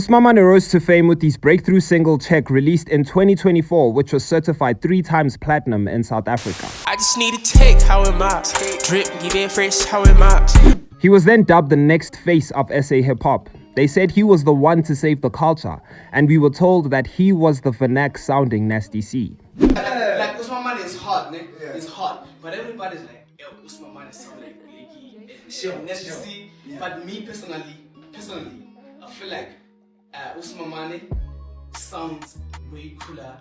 Usimamane rose to fame with his breakthrough single Cheque, released in 2024, which was certified 3 times platinum in South Africa. I just need a take, how am I? Drip, give it fresh, how am I? He was then dubbed the next face of SA hip-hop. They said he was the one to save the culture, and we were told that he was the vernac-sounding Nasty C. Like Usimamane is hot, né? Yeah. It's hot, but everybody's like, yo, Usimamane sound like Sjava, Nasty C. But me personally, I feel like Usimamane sounds way cooler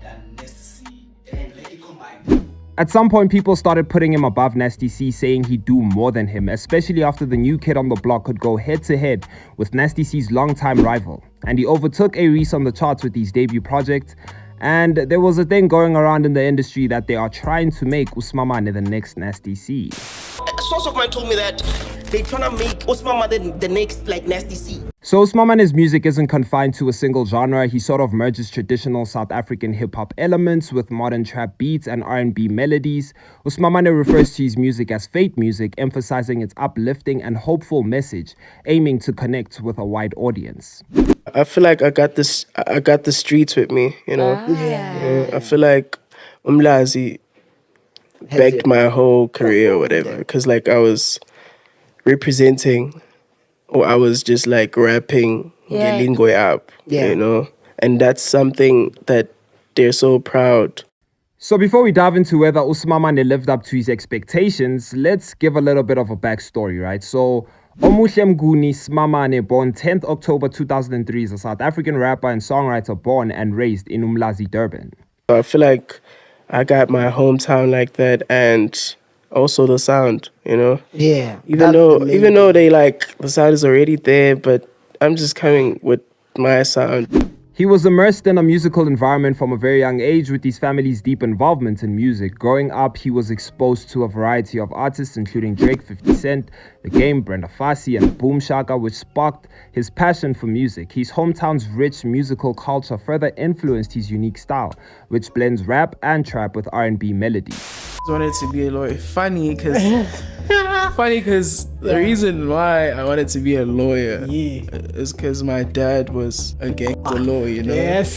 than Nasty C, and like it combined. At some point, people started putting him above Nasty C, saying he'd do more than him, especially after the new kid on the block could go head-to-head with Nasty C's longtime rival. And he overtook A-Reece on the charts with his debut project. And there was a thing going around in the industry that they are trying to make Usimamane the next Nasty C. A source of mine told me that they're trying to make Usimamane the next, like, Nasty C. So Usimamane's music isn't confined to a single genre. He sort of merges traditional South African hip-hop elements with modern trap beats and R&B melodies. Usimamane refers to his music as faith music, emphasizing its uplifting and hopeful message, aiming to connect with a wide audience. I feel like I got the streets with me, you know. Yeah. I feel like Umlazi backed my whole career or whatever, because like I was representing, or I was just like rapping Ngelingo up, you know, and that's something that they're so proud. So before we dive into whether Usimamane lived up to his expectations, let's give a little bit of a backstory, right? So Omuhleumnguni Simamane, born 10th October 2003, is a South African rapper and songwriter born and raised in Umlazi, Durban. I feel like I got my hometown like that, and also the sound, you know? Yeah. Even though they like, the sound is already there, but I'm just coming with my sound. He was immersed in a musical environment from a very young age with his family's deep involvement in music. Growing up, he was exposed to a variety of artists, including Drake, 50 Cent, The Game, Brenda Fassie, and Boom Shaka, which sparked his passion for music. His hometown's rich musical culture further influenced his unique style, which blends rap and trap with R&B melodies. I wanted to be a lawyer. Funny because the reason why I wanted to be a lawyer is because my dad was a gangster lawyer, you know? Yes.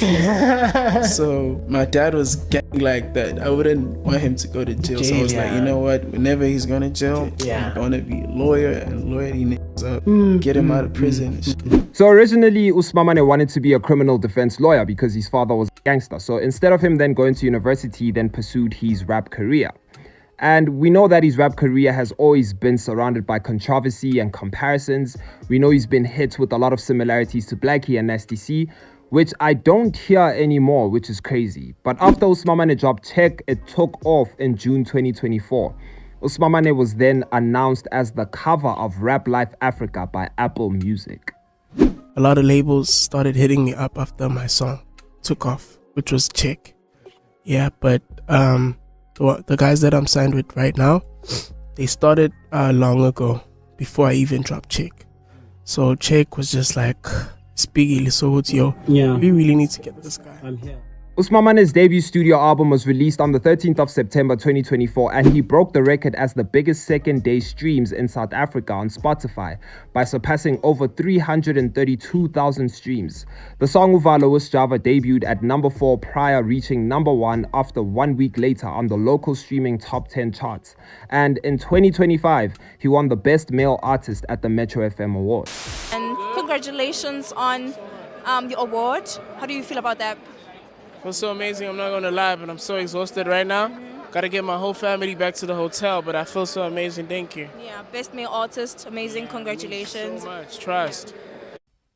So my dad was gang like that. I wouldn't want him to go to jail. So I was like, you know what? Whenever he's going to jail, I want to be a lawyer and lawyer these niggas up, get him out of prison. So originally, Usimamane wanted to be a criminal defense lawyer because his father was a gangster. So instead of him then going to university, he then pursued his rap career. And we know that his rap career has always been surrounded by controversy and comparisons. We know he's been hit with a lot of similarities to Blackie and Nasty C, which I don't hear anymore, which is crazy. But after Usimamane dropped Cheque, it took off in June 2024. Usimamane was then announced as the cover of Rap Life Africa by Apple Music. A lot of labels started hitting me up after my song took off, which was Cheque. Yeah, but the guys that I'm signed with right now, they started long ago, before I even dropped Cheque. So Cheque was just like, Spiggy Lisowotio, we really need to get this guy. I'm here. Usimamane's debut studio album was released on the 13th of September 2024, and he broke the record as the biggest second-day streams in South Africa on Spotify by surpassing over 332,000 streams. The song Uvalo with Sjava debuted at number 4 prior reaching number 1 after 1 week later on the local streaming top 10 charts. And in 2025, he won the Best Male Artist at the Metro FM Awards. And congratulations on the award. How do you feel about that? Feels so amazing, I'm not gonna lie, but I'm so exhausted right now. Gotta get my whole family back to the hotel, but I feel so amazing, thank you. Yeah, Best Male Artist, amazing, congratulations. So much, trust.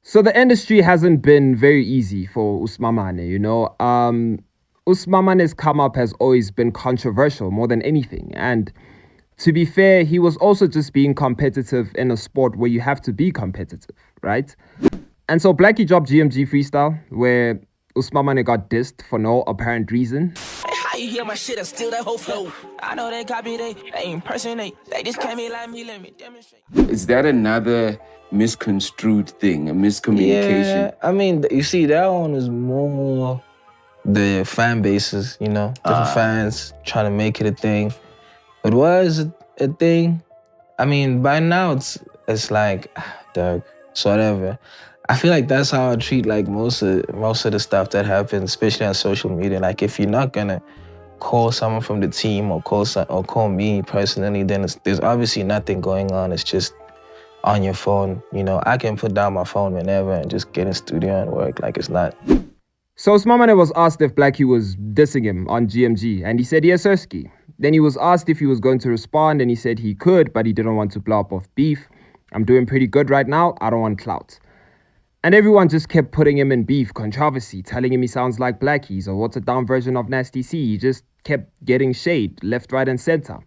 So the industry hasn't been very easy for Usimamane, you know. Usimamane's come up has always been controversial more than anything. And to be fair, he was also just being competitive in a sport where you have to be competitive, right? And so Blackie dropped GMG Freestyle, where Usimamane got dissed for no apparent reason. How you hear my shit and steal that whole flow? I know they copy, they impersonate. They just came in like me, let me demonstrate. Is that another misconstrued thing, a miscommunication? Yeah, I mean, you see, that one is more the fan bases, you know, different fans trying to make it a thing. But was it a thing? I mean, by now it's like, dog, it's whatever. I feel like that's how I treat like most of the stuff that happens, especially on social media. Like if you're not gonna call someone from the team or call me personally, then there's obviously nothing going on. It's just on your phone. You know, I can put down my phone whenever and just get in studio and work like it's not. So Usimamane was asked if Blackie was dissing him on GMG, and he said yes, Sirski. Then he was asked if he was going to respond, and he said he could, but he didn't want to blow up off beef. I'm doing pretty good right now. I don't want clout. And everyone just kept putting him in beef, controversy, telling him he sounds like Blackie. He's a watered down version of Nasty C. He just kept getting shade, left, right, and center.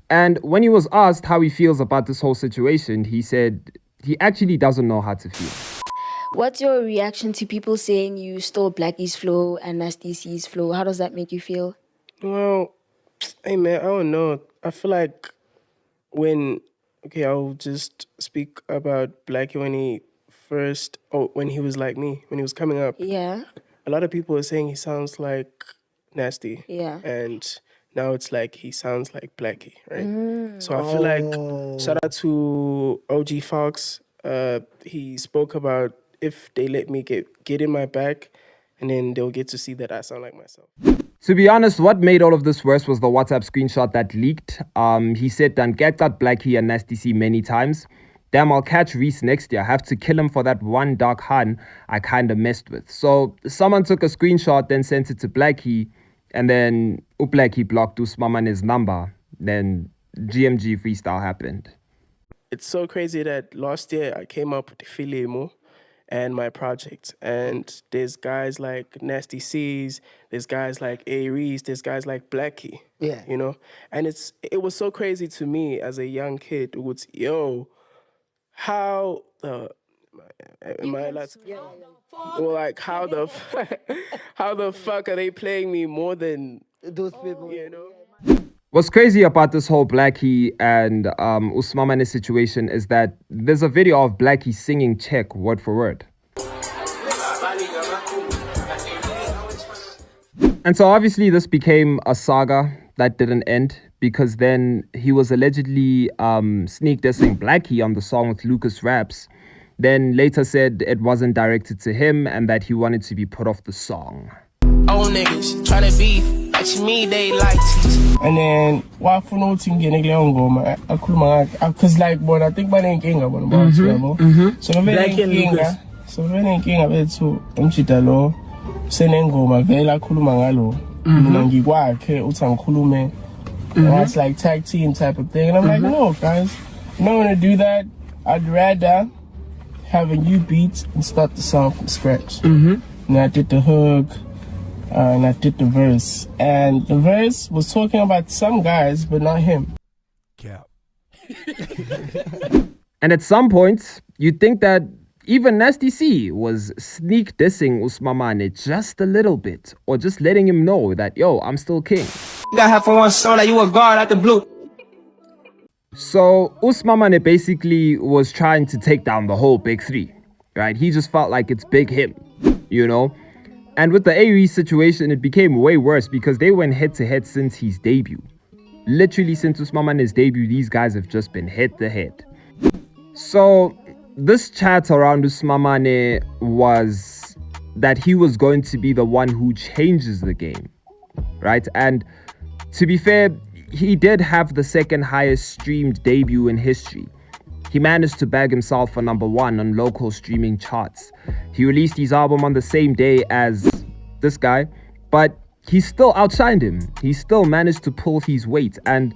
And when he was asked how he feels about this whole situation, he said he actually doesn't know how to feel. What's your reaction to people saying you stole Blackie's flow and Nasty C's flow? How does that make you feel? Well, hey man, I don't know. I feel like I'll just speak about Blackie when he was like me, when he was coming up. Yeah. A lot of people are saying he sounds like Nasty. Yeah. And now it's like he sounds like Blackie, right? So I feel like, shout out to OG Fox. He spoke about if they let me get in my bag, and then they'll get to see that I sound like myself. To be honest, what made all of this worse was the WhatsApp screenshot that leaked. He said, "Dan get that Blackie and Nasty C many times. Damn, I'll catch Reese next year. I have to kill him for that one dark hun I kind of messed with." So someone took a screenshot, then sent it to Blackie, and then Blackie blocked Usimamane's number. Then GMG freestyle happened. It's so crazy that last year I came up with Filimo and my project, and there's guys like Nasty C's, there's guys like Aries, there's guys like Blackie, you know? And it was so crazy to me as a young kid. It was, how am I allowed to? Well, like how the fuck are they playing me more than those people? You know. What's crazy about this whole Blackie and Usimamane situation is that there's a video of Blackie singing Cheque word for word. And so obviously this became a saga that didn't end, because then he was allegedly sneak dissing Blackie on the song with Lucas Raps. Then later said it wasn't directed to him and that he wanted to be put off the song. Old niggas trying to beef, like me they like. And then what for no thing getting ngoma akhuluma cuz like bona I think banenkinga bona about yabo. So benenkinga bethu umjida lo senengoma vela akhuluma ngalo. Mina ngikwakhe uthi angikhulume. That's like tag team type of thing. And I'm like, no guys, I'm not gonna do that. I'd rather have a new beat and start the song from scratch. And I did the hook. And I did the verse. And the verse was talking about some guys, but not him. Yeah. And at some point, you'd think that even Nasty C was sneak dissing Usimamane just a little bit, or just letting him know that, yo, I'm still king. Got half for one soul that you a guard out the blue. So Usimamane basically was trying to take down the whole big three, right? He just felt like it's big him, you know? And with the AE situation, it became way worse because they went head-to-head since his debut. Literally since Usimamane's debut, these guys have just been head-to-head. So this chat around Usimamane was that he was going to be the one who changes the game, right? And to be fair, he did have the second highest streamed debut in history. He managed to bag himself for #1 on local streaming charts. He released his album on the same day as this guy, but he still outshined him. He still managed to pull his weight. And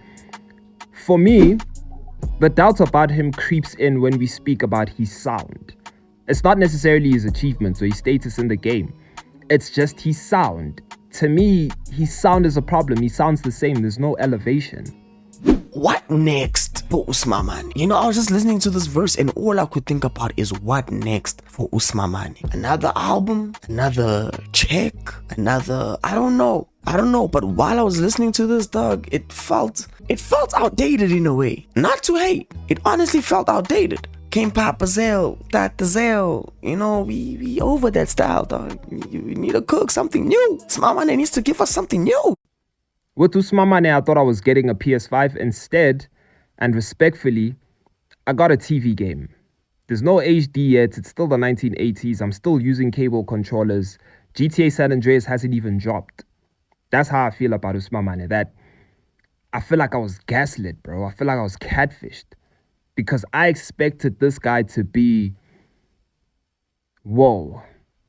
for me, the doubt about him creeps in when we speak about his sound. It's not necessarily his achievements or his status in the game. It's just his sound. To me, his sound is a problem. He sounds the same. There's no elevation. What next for Usimamane? You know, I was just listening to this verse and all I could think about is what next for Usimamane? Another album? Another check? Another... I don't know. But while I was listening to this, dog, it felt outdated in a way. Not to hate. It honestly felt outdated. Came Papa Zell, Dr. Zell, you know, we over that style, dog. We need to cook something new. Usimamane needs to give us something new. With Usimamane, I thought I was getting a PS5 instead, and respectfully, I got a TV game. There's no HD yet. It's still the 1980s. I'm still using cable controllers. GTA San Andreas hasn't even dropped. That's how I feel about Usimamane. That I feel like I was gaslit, bro. I feel like I was catfished. Because I expected this guy to be, whoa,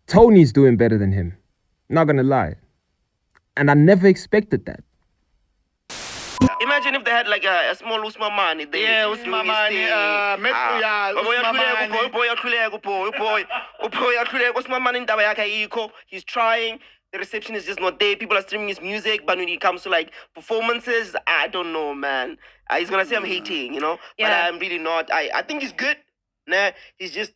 Tony's doing better than him. Not gonna lie. And I never expected that. Imagine if they had like a small Usimamane. Usimamane. He's trying. The reception is just not there. People are streaming his music, but when it comes to like performances, I don't know, man. He's gonna say I'm hating, you know, but I'm really not. I think he's good. Nah, he's just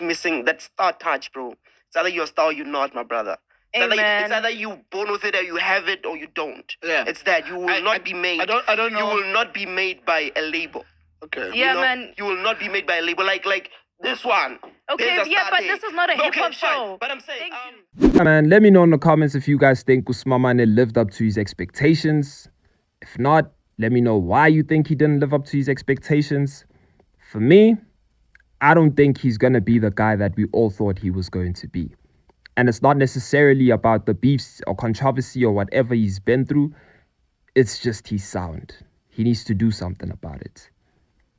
missing that star touch, bro. It's either you're a star or you're not, my brother. It's either you born with it or you have it or you don't. Yeah. It's that you will not be made. I don't know. You will not be made by a label. Okay. Yeah, man. You will not be made by a label like this one. Okay, yeah, but this is not a hip-hop show. But I'm saying, Yeah, man, let me know in the comments if you guys think Usimamane lived up to his expectations. If not, let me know why you think he didn't live up to his expectations. For me, I don't think he's going to be the guy that we all thought he was going to be. And it's not necessarily about the beefs or controversy or whatever he's been through. It's just his sound. He needs to do something about it.